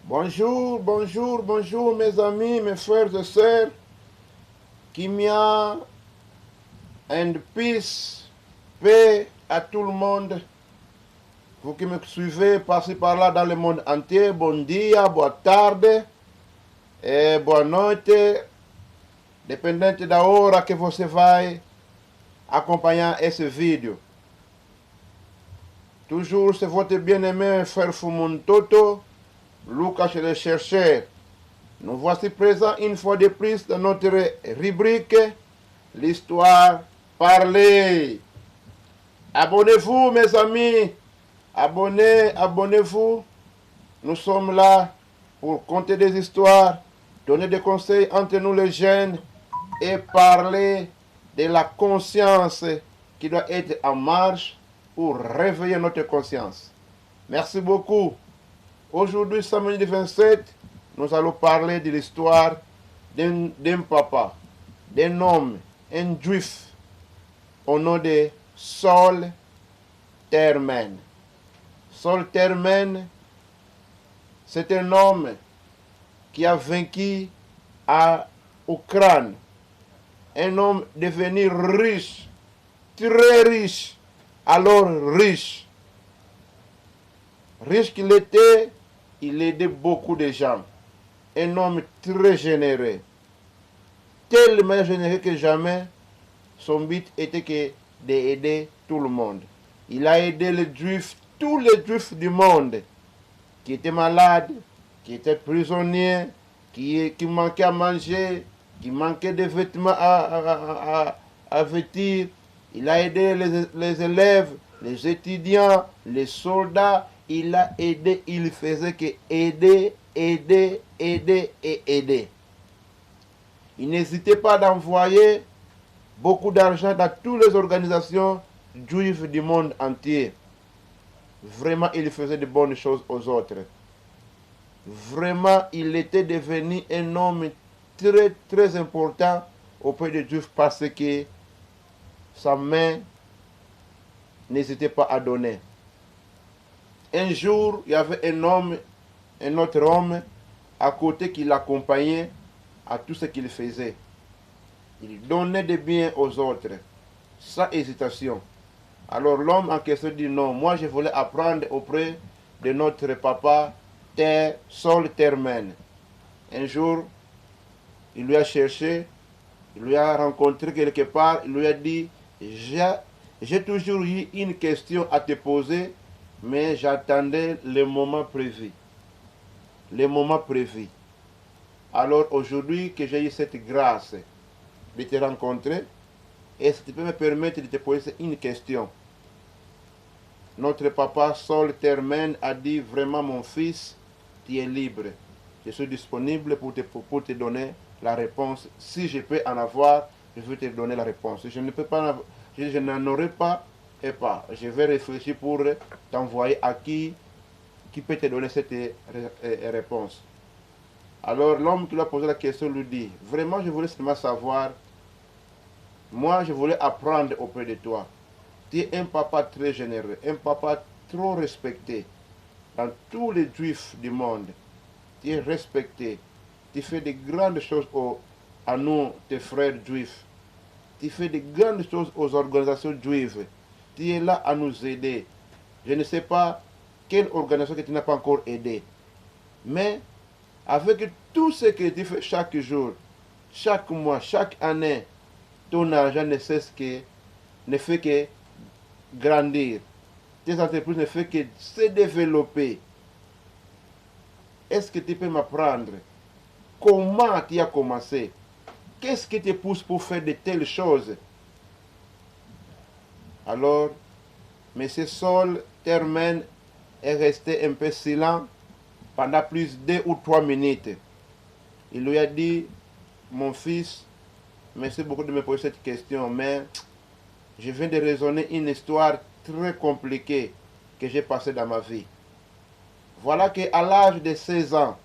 Bonjour, bonjour, bonjour mes amis, mes frères et sœurs. Kimia and peace, paix à tout le monde. Vous qui me suivez par-ci par-là dans le monde entier, bon dia, boa tarde e boa noite, dependente da hora que você vai acompanhar esse vídeo. Toujours c'est votre bien-aimé frère Fumon Toto, Lucas le chercheur. Nous voici présents une fois de plus dans notre rubrique L'histoire parlée. Abonnez-vous mes amis, abonnez-vous. Nous sommes là pour conter des histoires, donner des conseils entre nous les jeunes et parler de la conscience qui doit être en marche pour réveiller notre conscience. Merci beaucoup. Aujourd'hui, samedi 27, nous allons parler de l'histoire d'un papa, d'un homme, un juif, au nom de Saul Termen. Saul Termen, c'est un homme qui a vaincu à Ukraine. Un homme devenu riche, très riche, alors riche. Riche qu'il était, il aidait beaucoup de gens. Un homme très généreux. Tellement généreux que jamais, son but était d'aider tout le monde. Il a aidé les Juifs, tous les Juifs du monde, qui étaient malades, qui étaient prisonniers, qui manquaient à manger, qui manquaient de vêtements à vêtir. Il a aidé les élèves, les étudiants, les soldats. Il a aidé, il faisait que aider, aider, aider et aider. Il n'hésitait pas d'envoyer beaucoup d'argent dans toutes les organisations juives du monde entier. Vraiment, il faisait de bonnes choses aux autres. Vraiment, il était devenu un homme très, très important auprès des Juifs parce que sa main n'hésitait pas à donner. Un jour, il y avait un autre homme à côté qui l'accompagnait à tout ce qu'il faisait. Il donnait des biens aux autres, sans hésitation. Alors l'homme en question dit non, moi je voulais apprendre auprès de notre papa Saul Termen. Un jour, il lui a cherché, il lui a rencontré quelque part, il lui a dit, j'ai toujours eu une question à te poser, mais j'attendais le moment prévu. Le moment prévu. Alors aujourd'hui que j'ai eu cette grâce de te rencontrer, est-ce que tu peux me permettre de te poser une question? Notre papa Saul Termen a dit vraiment mon fils, tu es libre. Je suis disponible pour te donner la réponse. Si je peux en avoir, je vais te donner la réponse. Si je ne peux pas, je n'en aurai pas, et pas. Je vais réfléchir pour t'envoyer à qui peut te donner cette réponse. Alors l'homme qui lui a posé la question lui dit, vraiment je voulais seulement savoir, moi je voulais apprendre auprès de toi. Tu es un papa très généreux, un papa trop respecté dans tous les juifs du monde. Tu es respecté. Tu fais de grandes choses à nous, tes frères juifs. Tu fais de grandes choses aux organisations juives. Tu es là à nous aider. Je ne sais pas quelle organisation que tu n'as pas encore aidé. Mais avec tout ce que tu fais chaque jour, chaque mois, chaque année, ton argent ne fait que grandir. Tes entreprises ne font que se développer. Est-ce que tu peux m'apprendre comment tu as commencé? Qu'est-ce qui te pousse pour faire de telles choses? Alors, M. Saul Termen est resté un peu silent pendant plus de 2 ou 3 minutes. Il lui a dit, mon fils, merci beaucoup de me poser cette question, mais je viens de raisonner une histoire très compliquée que j'ai passée dans ma vie. Voilà qu'à l'âge de 16 ans,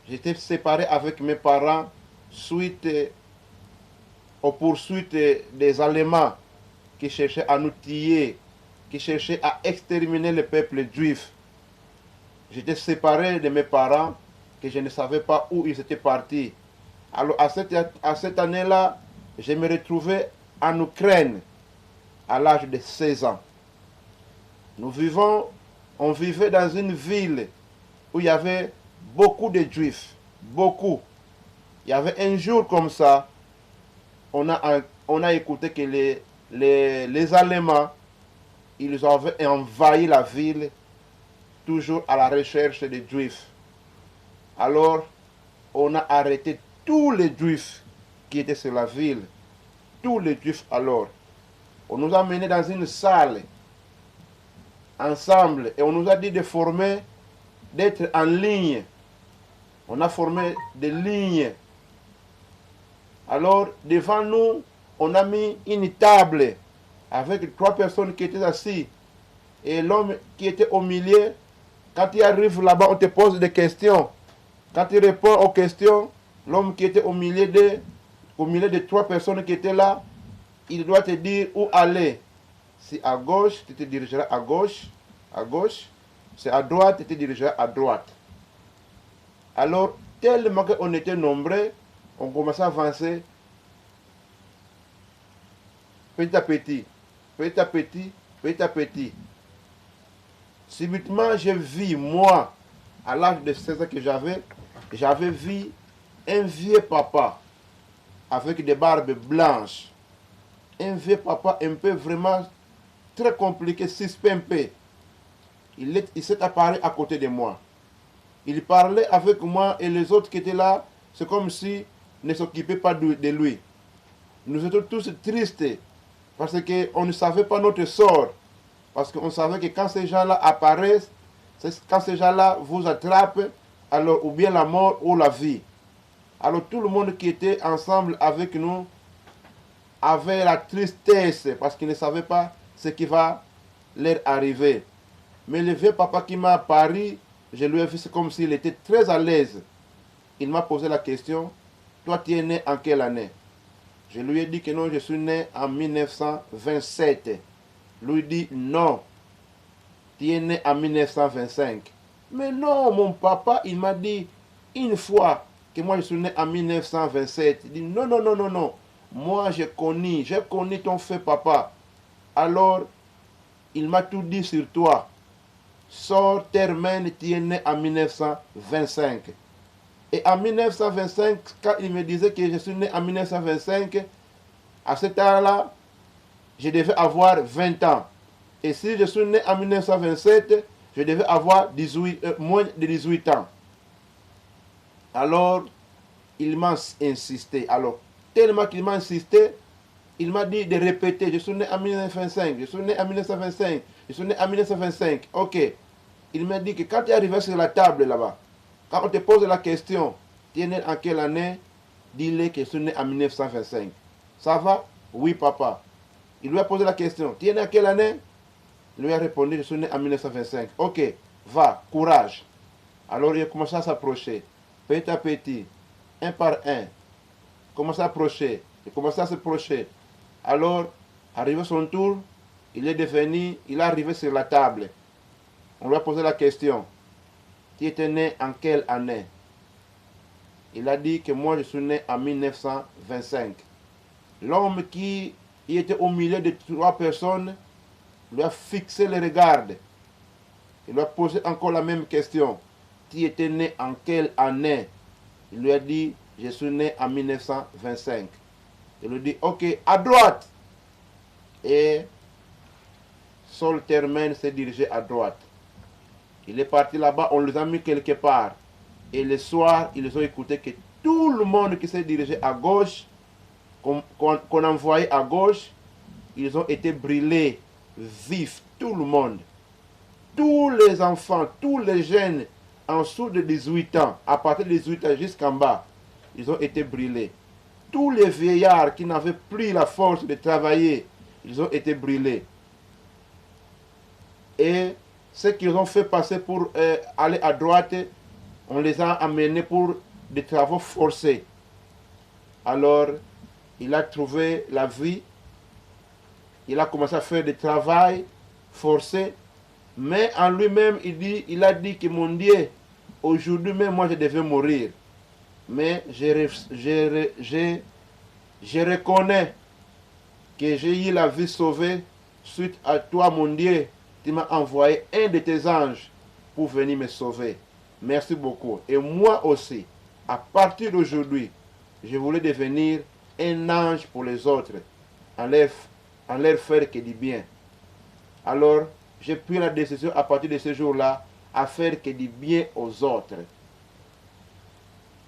j'étais séparé avec mes parents suite aux poursuites des Allemands qui cherchaient à nous tuer, qui cherchaient à exterminer le peuple juif. J'étais séparé de mes parents, que je ne savais pas où ils étaient partis. Alors à cette année-là, je me retrouvais en Ukraine à l'âge de 16 ans. On vivait dans une ville où il y avait beaucoup de juifs, beaucoup. Il y avait un jour comme ça, on a écouté que les Allemands, ils avaient envahi la ville, toujours à la recherche des juifs. Alors, on a arrêté tous les juifs qui étaient sur la ville, tous les juifs alors. On nous a menés dans une salle, ensemble, et on nous a dit de former, d'être en ligne. On a formé des lignes. Alors, devant nous, on a mis une table avec 3 personnes qui étaient assises. Et l'homme qui était au milieu, quand il arrive là-bas, on te pose des questions. Quand il répond aux questions, l'homme qui était au milieu de 3 personnes qui étaient là, il doit te dire où aller. Si à gauche, tu te dirigeras à gauche, c'est à droite, tu te dirigeras à droite. Alors, tellement qu'on était nombreux, on commençait à avancer petit à petit, petit à petit, petit à petit. Subitement, j'ai vu, moi, à l'âge de 16 ans que j'avais vu un vieux papa avec des barbes blanches. Un vieux papa un peu vraiment très compliqué, suspect. Il s'est apparu à côté de moi. Il parlait avec moi et les autres qui étaient là, c'est comme si ne s'occupaient pas de lui. Nous étions tous tristes parce qu'on ne savait pas notre sort. Parce qu'on savait que quand ces gens-là apparaissent, quand ces gens-là vous attrapent, alors ou bien la mort ou la vie. Alors tout le monde qui était ensemble avec nous avait la tristesse parce qu'il ne savait pas ce qui va leur arriver. Mais le vieux papa qui m'a apparu, je lui ai vu, c'est comme s'il était très à l'aise. Il m'a posé la question, toi tu es né en quelle année? Je lui ai dit que non, je suis né en 1927. Lui dit non, tu es né en 1925. Mais non, mon papa, il m'a dit une fois que moi je suis né en 1927. Il dit non, non, non, non, non. Moi j'ai connu ton fait papa. Alors, il m'a tout dit sur toi. Sors, termine, tu es né en 1925. Et en 1925, quand il me disait que je suis né en 1925, à cet âge-là, je devais avoir 20 ans. Et si je suis né en 1927, je devais avoir moins de 18 ans. Alors, il m'a insisté. Alors, tellement qu'il m'a insisté, il m'a dit de répéter, je suis né en 1925, je suis né en 1925, je suis né en 1925. Ok. Il m'a dit que quand tu es arrivé sur la table là-bas, quand on te pose la question, tu es né en quelle année? Dis-le que je suis né en 1925. Ça va? Oui, papa. Il lui a posé la question, tu es né en quelle année? Il lui a répondu, je suis né en 1925. Ok, va, courage. Alors il a commencé à s'approcher, petit à petit, un par un. Commence à approcher, il commençait à s'approcher. Alors, arrivé son tour, il est arrivé sur la table. On lui a posé la question, tu étais né en quelle année? Il a dit que moi je suis né en 1925. L'homme qui était au milieu de 3 personnes lui a fixé le regard. Il lui a posé encore la même question. Tu étais né en quelle année? Il lui a dit, je suis né en 1925. Il lui dit, ok, à droite. Et Saul Termen s'est dirigé à droite. Il est parti là-bas, on les a mis quelque part. Et le soir, ils ont écouté que tout le monde qui s'est dirigé à gauche, qu'on envoyait à gauche, ils ont été brûlés vifs, tout le monde. Tous les enfants, tous les jeunes en dessous de 18 ans, à partir de 18 ans jusqu'en bas, ils ont été brûlés. Tous les vieillards qui n'avaient plus la force de travailler, ils ont été brûlés. Et ceux qu'ils ont fait passer pour aller à droite, on les a amenés pour des travaux forcés. Alors, il a trouvé la vie, il a commencé à faire des travaux forcés, Mais en lui-même, il a dit que mon Dieu, aujourd'hui même, moi, je devais mourir. Mais je reconnais que j'ai eu la vie sauvée suite à toi, mon Dieu. Tu m'as envoyé un de tes anges pour venir me sauver. Merci beaucoup. Et moi aussi, à partir d'aujourd'hui, je voulais devenir un ange pour les autres, en leur faire que du bien. Alors, j'ai pris la décision à partir de ce jour-là à faire que du bien aux autres.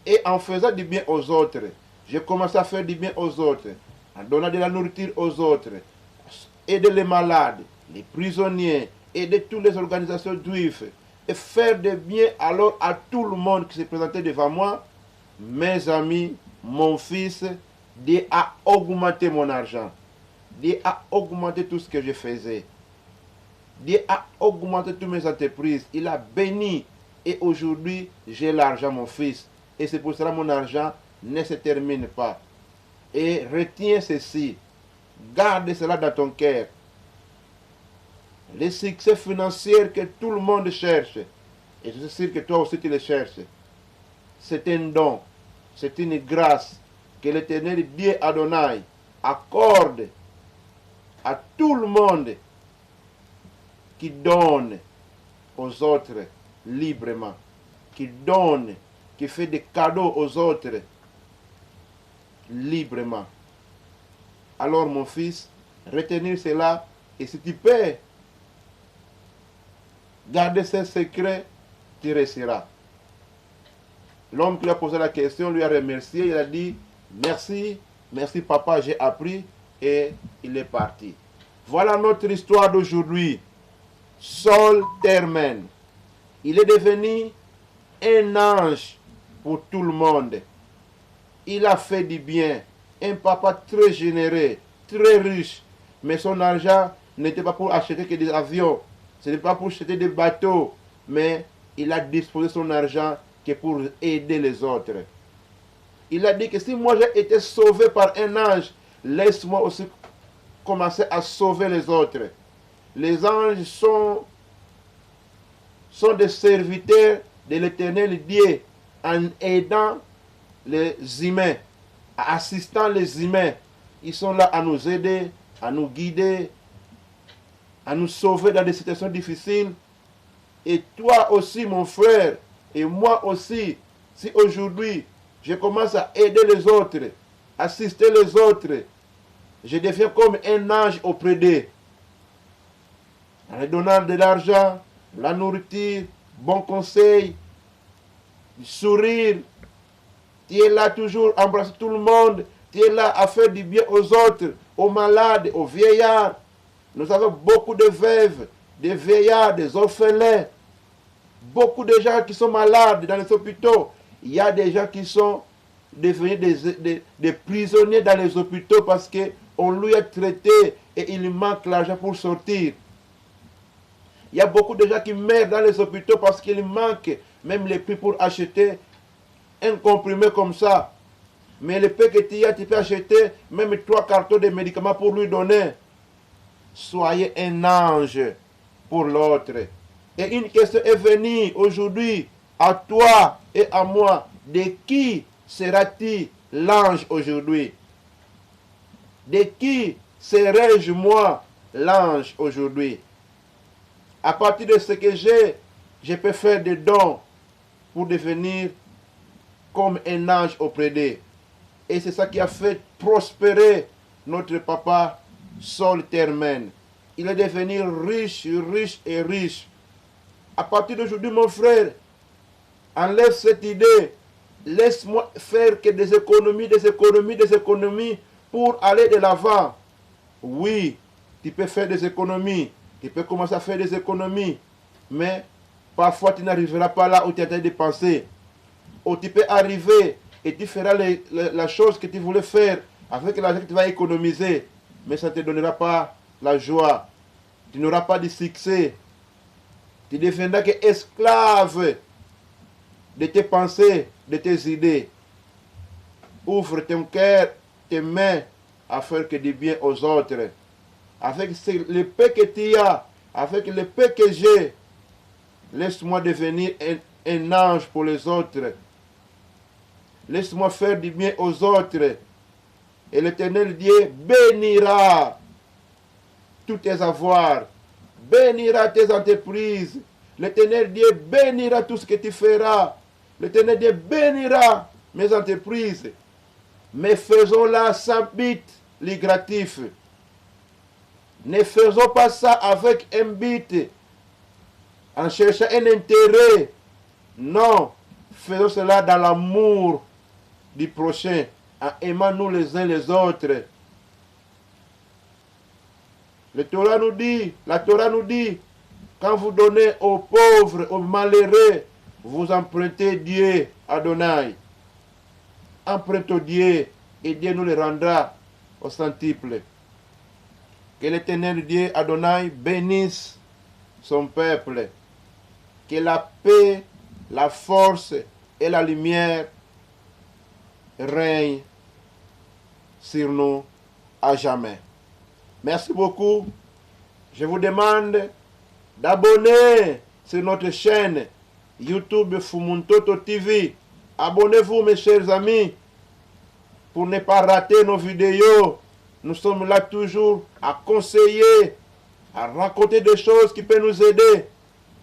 Et en faisant du bien aux autres, j'ai commencé à faire du bien aux autres, en donnant de la nourriture aux autres, aider les malades, les prisonniers, aider toutes les organisations juives, et faire du bien alors à tout le monde qui s'est présenté devant moi. Mes amis, mon fils, Dieu a augmenté mon argent. Dieu a augmenté tout ce que je faisais. Dieu a augmenté toutes mes entreprises. Il a béni. Et aujourd'hui, j'ai l'argent, mon fils. Et c'est pour cela que mon argent ne se termine pas. Et retiens ceci. Garde cela dans ton cœur. Les succès financiers que tout le monde cherche, et je suis sûr que toi aussi tu les cherches, c'est un don, c'est une grâce que l'Éternel Dieu Adonai accorde à tout le monde qui donne aux autres librement, qui donne, qui fait des cadeaux aux autres librement. Alors mon fils, retenir cela, et si tu peux garder ce secret, tu réussiras. L'homme qui lui a posé la question lui a remercié, il a dit merci, merci papa, j'ai appris, et il est parti. Voilà notre histoire d'aujourd'hui. Saul Termen. Il est devenu un ange pour tout le monde. Il a fait du bien. Un papa très généreux, très riche. Mais son argent n'était pas pour acheter que des avions. Ce n'est pas pour acheter des bateaux. Mais il a disposé son argent que pour aider les autres. Il a dit que si moi j'ai été sauvé par un ange, laisse-moi aussi commencer à sauver les autres. Les anges sont des serviteurs de l'Éternel Dieu en aidant les humains, en assistant les humains. Ils sont là à nous aider, à nous guider, à nous sauver dans des situations difficiles. Et toi aussi, mon frère, et moi aussi, si aujourd'hui je commence à aider les autres, assister les autres, je deviens comme un ange auprès d'eux. En leur donnant de l'argent, la nourriture, bon conseil, sourire. Tu es là toujours, embrasser tout le monde. Tu es là à faire du bien aux autres, aux malades, aux vieillards. Nous avons beaucoup de veuves, des vieillards, des orphelins. Beaucoup de gens qui sont malades dans les hôpitaux. Il y a des gens qui sont devenus des prisonniers dans les hôpitaux parce qu'on lui a traité et il manque l'argent pour sortir. Il y a beaucoup de gens qui meurent dans les hôpitaux parce qu'il manque même les prix pour acheter un comprimé comme ça. Mais le peu que tu as, tu peux acheter même 3 cartons de médicaments pour lui donner. Soyez un ange pour l'autre. Et une question est venue aujourd'hui à toi et à moi. De qui sera-t-il l'ange aujourd'hui? De qui serai-je moi l'ange aujourd'hui? À partir de ce que j'ai, je peux faire des dons pour devenir comme un ange auprès d'eux. Et c'est ça qui a fait prospérer notre papa Saul Termen. Il est devenu riche, riche et riche. À partir d'aujourd'hui, mon frère, enlève cette idée. Laisse-moi faire que des économies pour aller de l'avant. Oui, tu peux faire des économies. Tu peux commencer à faire des économies. Mais parfois, tu n'arriveras pas là où tu es en train de penser. Ou tu peux arriver et tu feras la chose que tu voulais faire avec l'argent que tu vas économiser. Mais ça ne te donnera pas la joie. Tu n'auras pas de succès. Tu deviendras que esclave de tes pensées, de tes idées. Ouvre ton cœur, tes mains, à faire que du bien aux autres. Avec le peu que tu as, avec le peu que j'ai, laisse-moi devenir un ange pour les autres. Laisse-moi faire du bien aux autres. Et l'Éternel Dieu bénira tous tes avoirs, bénira tes entreprises. L'Éternel Dieu bénira tout ce que tu feras. L'Éternel Dieu bénira mes entreprises. Mais faisons-la sans but lucratif. Ne faisons pas ça avec un but, en cherchant un intérêt. Non, faisons cela dans l'amour du prochain, en aimant nous les uns les autres. La Torah nous dit, quand vous donnez aux pauvres, aux malheureux, vous empruntez Dieu, Adonai. Empruntons Dieu et Dieu nous le rendra au centuple. Que l'Éternel Dieu, Adonai, bénisse son peuple. Que la paix, la force et la lumière règnent sur nous à jamais. Merci beaucoup. Je vous demande d'abonner sur notre chaîne YouTube Fumuntoto TV. Abonnez-vous mes chers amis pour ne pas rater nos vidéos. Nous sommes là toujours à conseiller, à raconter des choses qui peuvent nous aider.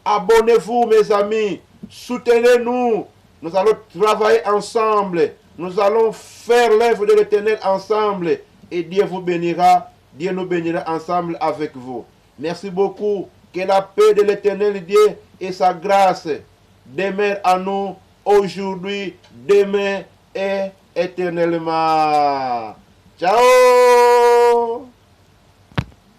Abonnez-vous mes amis, soutenez-nous. Nous allons travailler ensemble. Nous allons faire l'œuvre de l'Éternel ensemble. Et Dieu vous bénira. Dieu nous bénira ensemble avec vous. Merci beaucoup. Que la paix de l'Éternel Dieu et sa grâce demeurent à nous aujourd'hui, demain et éternellement. Ciao!